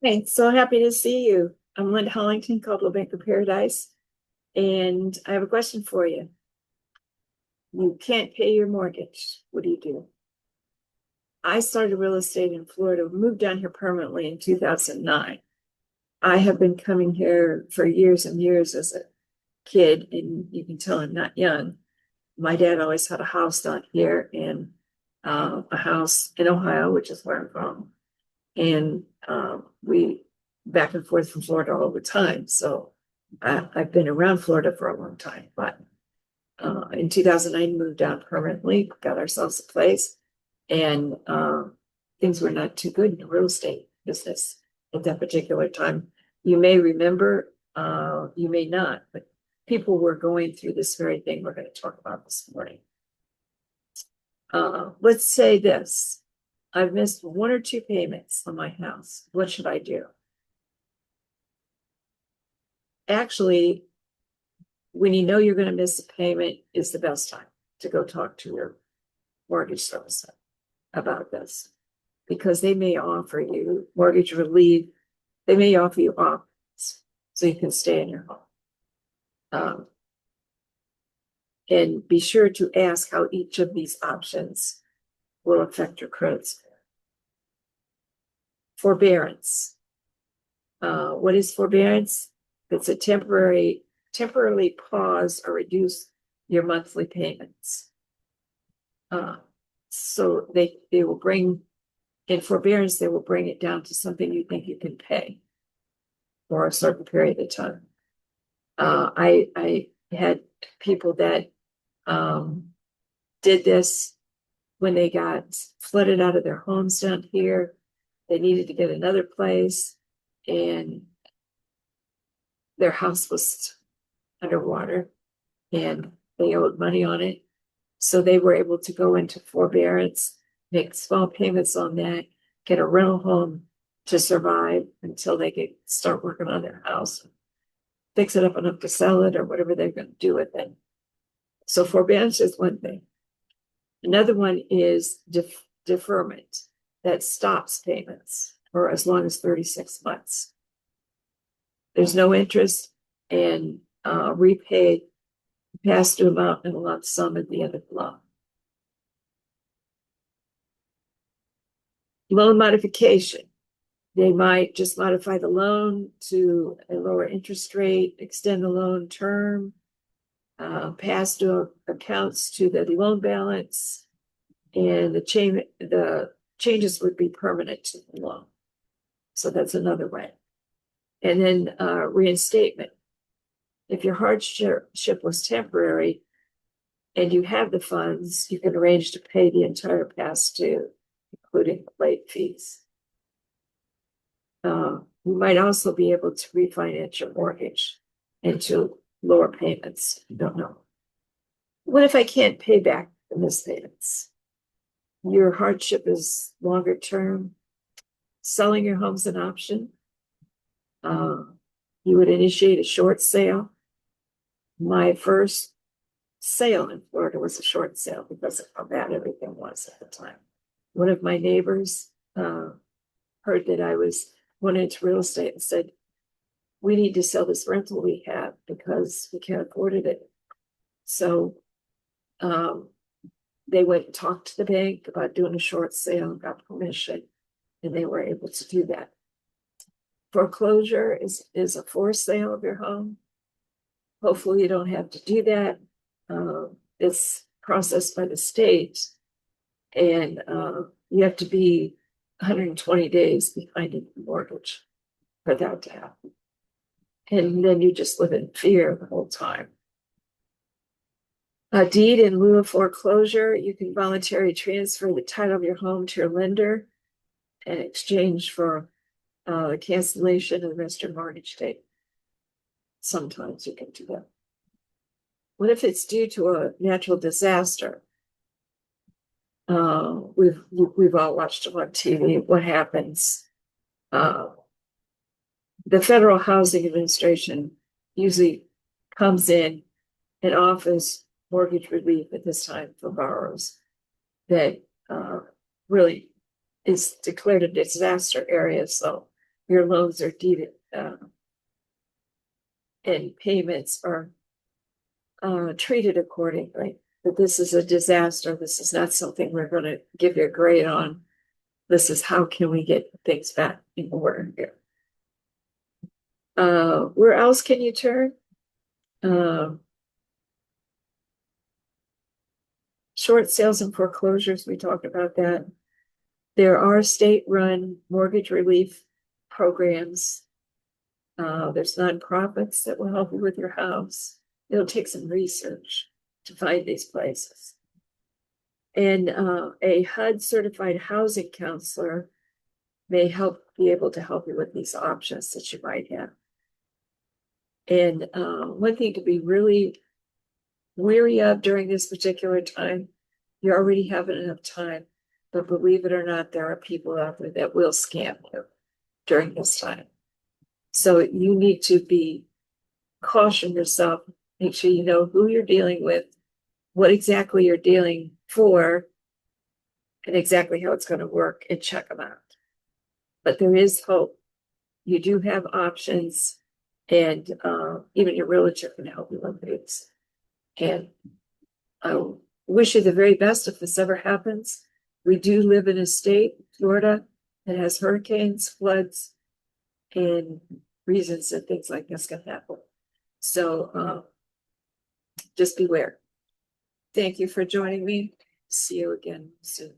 Hey, so happy to see you. I'm Linda.Hollington, Coldwell Banker Paradise, and I have a question for you. You can't pay your mortgage. What do you do? I started real estate in Florida, moved down here permanently in 2009. I have been coming here for years and years as a kid, and you can tell I'm not young. My dad always had a house down here and a house in Ohio, which is where I'm from. And we back and forth from Florida all the time. So I've been around Florida for a long time, but in 2009 moved down permanently, got ourselves a place, and things were not too good in the real estate business at that particular time. You may remember, you may not, but people were going through this very thing we're going to talk about this morning. Let's say this. I've missed one or two payments on my house. What should I do? Actually, when you know you're going to miss a payment is the best time to go talk to your mortgage servicer about this, because they may offer you mortgage relief. They may offer you options so you can stay in your home. And be sure to ask how each of these options will affect your credit score. Forbearance. What is forbearance? It's a temporarily pause or reduce your monthly payments. So they will bring in forbearance, they will bring it down to something you think you can pay for a certain period of time. I had people that did this when they got flooded out of their homes down here. They needed to get another place, and their house was underwater and they owed money on it. So they were able to go into forbearance, make small payments on that, get a rental home to survive until they could start working on their house, fix it up enough to sell it or whatever they're going to do with it. So forbearance is one thing. Another one is deferment, that stops payments for as long as 36 months. There's no interest, and repaid past due amount and a lump sum at the end of the loan. Loan modification. They might just modify the loan to a lower interest rate, extend the loan term, pass due accounts to the loan balance, and the changes would be permanent to the loan. So that's another way. And then reinstatement. If your hardship was temporary and you have the funds, you can arrange to pay the entire past due, including late fees. You might also be able to refinance your mortgage into lower payments. You don't know. What if I can't pay back the missed payments? Your hardship is longer term. Selling your home's an option. You would initiate a short sale. My first sale in Florida was a short sale because of how bad everything was at the time. One of my neighbors heard that I was went into real estate and said, we need to sell this rental we have because we can't afford it. So they went and talked to the bank about doing a short sale, got permission, and they were able to do that. Foreclosure is a forced sale of your home. Hopefully you don't have to do that. It's processed by the state, and you have to be 120 days behind in the mortgage for that to happen. And then you just live in fear the whole time. A deed in lieu of foreclosure, you can voluntarily transfer the title of your home to your lender in exchange for cancellation of the rest of your mortgage date. Sometimes you can do that. What if it's due to a natural disaster? We've all watched it on TV. What happens? The Federal Housing Administration usually comes in and offers mortgage relief at this time for borrowers that really is declared a disaster area. So your loans are deeded, and payments are treated accordingly. That this is a disaster. This is not something we're going to give you a grade on. This is how can we get things back in order here. Where else can you turn? Short sales and foreclosures, we talked about that. There are state-run mortgage relief programs. There's nonprofits that will help you with your house. It'll take some research to find these places. And a HUD certified housing counselor may be able to help you with these options that you might have. And one thing to be really weary of during this particular time, you already have enough time, but believe it or not, there are people out there that will scam you during this time. So you need to caution yourself, make sure you know who you're dealing with, what exactly you're dealing for, and exactly how it's going to work, and check them out. But there is hope. You do have options, and even your realtor can help you with these. And I wish you the very best if this ever happens. We do live in a state, Florida, that has hurricanes, floods, and reasons that things like this can happen. So just beware. Thank you for joining me. See you again soon.